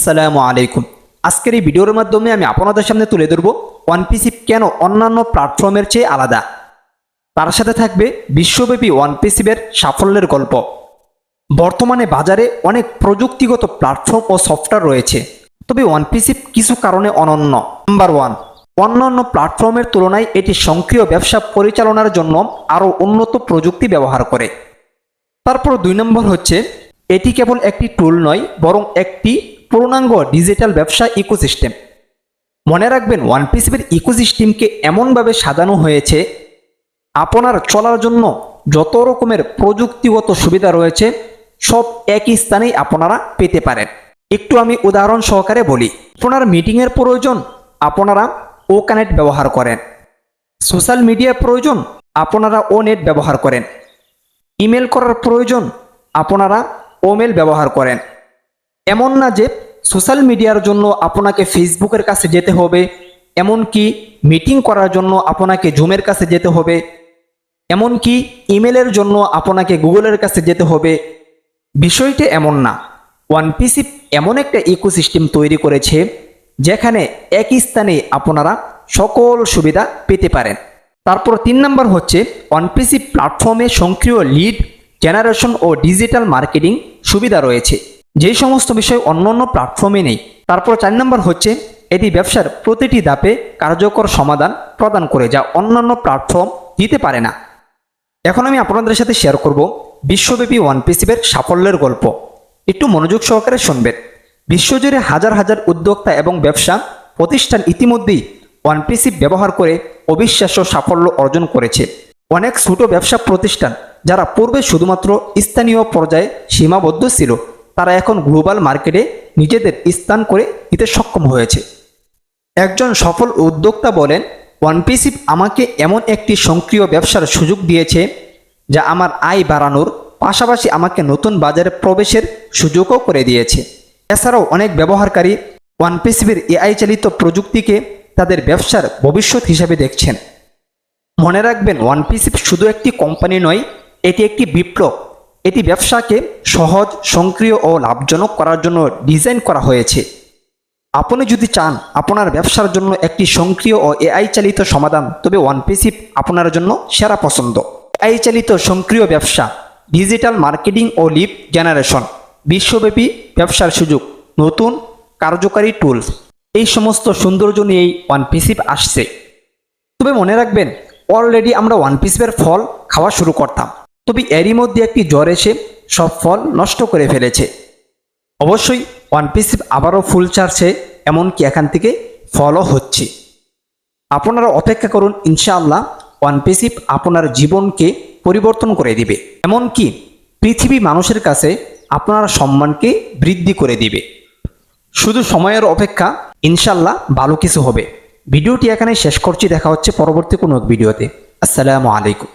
আসসালামু আলাইকুম। আজকের এই ভিডিওর মাধ্যমে আমি আপনাদের সামনে তুলে ধরব ওয়ানপিসি কেন অন্যান্য প্ল্যাটফর্মের চেয়ে আলাদা। তার সাথে থাকবে বিশ্বব্যাপী ওয়ানপিসির সাফল্যের গল্প। বর্তমানে বাজারে অনেক প্রযুক্তিগত প্ল্যাটফর্ম ও সফটওয়্যার রয়েছে, তবে ওয়ানপিসি কিছু কারণে অনন্য। নাম্বার 1, অন্যান্য প্ল্যাটফর্মের তুলনায় এটি সক্রিয় ব্যবসা পরিচালনার জন্য আরও উন্নত প্রযুক্তি ব্যবহার করে। তারপর 2 নম্বর হচ্ছে এটি কেবল একটি টুল নয়, বরং একটি পূর্ণাঙ্গ ডিজিটাল ব্যবসা ইকোসিস্টেম। মনে রাখবেন, ওয়ানপিসির ইকোসিস্টেমকে এমনভাবে সাজানো হয়েছে আপনার চলার জন্য যত রকমের প্রযুক্তিগত সুবিধা রয়েছে সব একই স্থানেই আপনারা পেতে পারেন। একটু আমি উদাহরণ সহকারে বলি। আপনার মিটিংয়ের প্রয়োজন, আপনারা ওকানেট ব্যবহার করেন। সোশ্যাল মিডিয়ার প্রয়োজন, আপনারা ওনেট ব্যবহার করেন। ইমেল করার প্রয়োজন, আপনারা ওমেল ব্যবহার করেন। এমন না যে সোশ্যাল মিডিয়ার জন্য আপনাকে ফেসবুকের কাছে যেতে হবে, এমনকি মিটিং করার জন্য আপনাকে জুমের কাছে যেতে হবে, এমনকি ইমেলের জন্য আপনাকে গুগলের কাছে যেতে হবে। বিষয়টি এমন না। ওয়ানপিসি এমন একটা ইকোসিস্টেম তৈরি করেছে যেখানে একই স্থানে আপনারা সকল সুবিধা পেতে পারেন। তারপর 3 নম্বর হচ্ছে ওয়ানপিসি প্ল্যাটফর্মে সক্রিয় লিড জেনারেশন ও ডিজিটাল মার্কেটিং সুবিধা রয়েছে, যে সমস্ত বিষয় অন্যান্য প্ল্যাটফর্মে নেই। তারপর 4 নম্বর হচ্ছে এটি ব্যবসার প্রতিটি ধাপে কার্যকর সমাধান প্রদান করে, যা অন্যান্য প্ল্যাটফর্ম দিতে পারে না। এখন আমি আপনাদের সাথে শেয়ার করব বিশ্বব্যাপী ওয়ানপিসির সাফল্যের গল্প। একটু মনোযোগ সহকারে শুনবেন। বিশ্বজুড়ে হাজার হাজার উদ্যোক্তা এবং ব্যবসা প্রতিষ্ঠান ইতিমধ্যেই ওয়ানপিসি ব্যবহার করে অবিশ্বাস্য সাফল্য অর্জন করেছে। অনেক ছোট ব্যবসা প্রতিষ্ঠান যারা পূর্বে শুধুমাত্র স্থানীয় পর্যায়ে সীমাবদ্ধ ছিল, তারা এখন গ্লোবাল মার্কেটে নিজেদের স্থান করে নিতে সক্ষম হয়েছে। একজন সফল উদ্যোক্তা বলেন, ওয়ানপিসি আমাকে এমন একটি সক্রিয় ব্যবসার সুযোগ দিয়েছে যা আমার আয় বাড়ানোর পাশাপাশি আমাকে নতুন বাজারে প্রবেশের সুযোগও করে দিয়েছে। এছাড়াও অনেক ব্যবহারকারী ওয়ানপিসির এআই চালিত প্রযুক্তিকে তাদের ব্যবসার ভবিষ্যৎ হিসাবে দেখছেন। মনে রাখবেন, ওয়ানপিসি শুধু একটি কোম্পানি নয়, এটি একটি বিপ্লব। এটি ব্যবসাকে সহজ, সক্রিয় ও লাভজনক করার জন্য ডিজাইন করা হয়েছে। আপনি যদি চান আপনার ব্যবসার জন্য একটি সক্রিয় ও এআই চালিত সমাধান, তবে ওয়ানপিসি আপনার জন্য সেরা পছন্দ। এআই চালিত সক্রিয় ব্যবসা, ডিজিটাল মার্কেটিং ও লিড জেনারেশন, বিশ্বব্যাপী ব্যবসার সুযোগ, নতুন কার্যকারী টুলস, এই সমস্ত সৌন্দর্য নিয়েই ওয়ানপিসি আসছে। তবে মনে রাখবেন, অলরেডি আমরা ওয়ানপিসির ফল খাওয়া শুরু করতাম, তবে এরই মধ্যে একটি জ্বর এসে সব ফল নষ্ট করে ফেলেছে। অবশ্যই ওয়ানপিসি আবারও ফুল ছাড়ছে, এমনকি এখান থেকে ফলও হচ্ছে। আপনারা অপেক্ষা করুন, ইনশাআল্লাহ ওয়ানপিসি আপনার জীবনকে পরিবর্তন করে দিবে, এমনকি পৃথিবী মানুষের কাছে আপনার সম্মানকে বৃদ্ধি করে দিবে। শুধু সময়ের অপেক্ষা, ইনশাআল্লাহ ভালো কিছু হবে। ভিডিওটি এখানে শেষ করছি, দেখা হচ্ছে পরবর্তী কোনো এক ভিডিওতে। আসসালামু আলাইকুম।